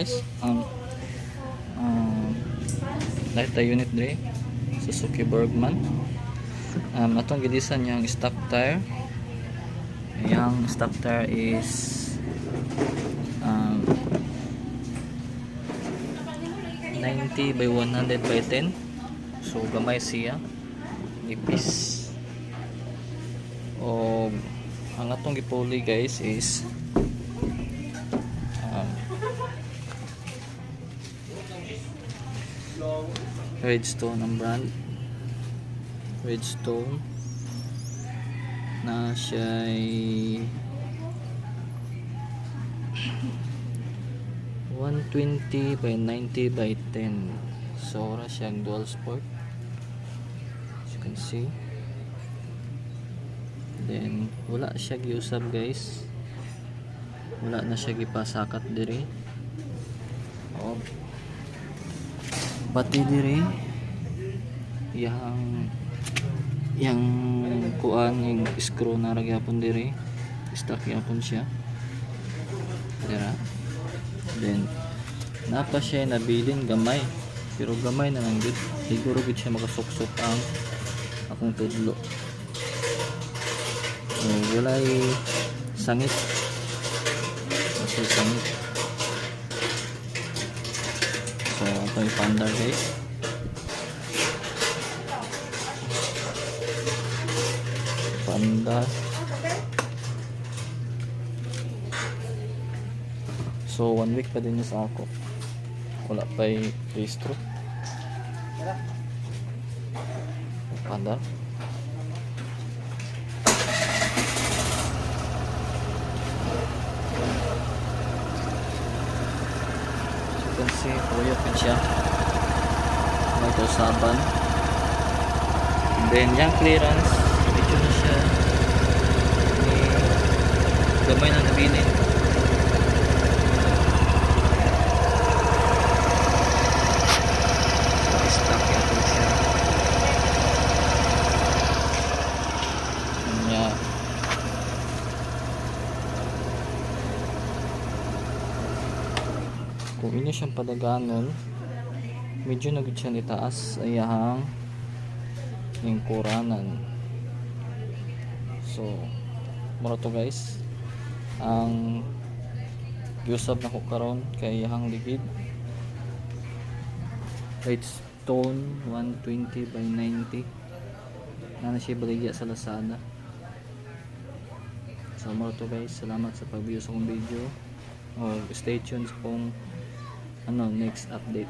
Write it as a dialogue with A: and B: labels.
A: guys, light unit dire Suzuki Bergman. Atong gilisan yung stock tire. Yung stock tire is 90 by 100 by 10, so gamay siya, nipis. O ang atong gipuli guys is Redstone ang brand, Redstone na siya ay 120 by 90 by 10, so ora siya dual sport as you can see. Then wala siya giusab guys, wala na siya gipasakat diri. Pati diri yang kuan yung screw na ra gyapon diri, stock gyapon siya dira. Then napa siya nabilin gamay, pero gamay na lang gud, siguro gud siya makasuksok ang akong tudlo. Walay sangit, kasi sangit. So ito yung pandar guys. Pandar. So 1 week pa din yung sa ako. Wala pa yung restro. Pandar. Kasi tuyok yan siya, may kausaban. And then yung clearance dito na siya, may gamay na nabilin. So stock ito siya niya. Kung inyo siyang padaganon, medyo nagud siya itaas ayahang yung kuranan. So mura to guys, ang giusab na ko karon kay ayahang ligid Redstone 120 by 90 na siya baligya sa Lazada. So mura to guys, salamat sa pag-view sa akong video, or stay tuned sa akong next update.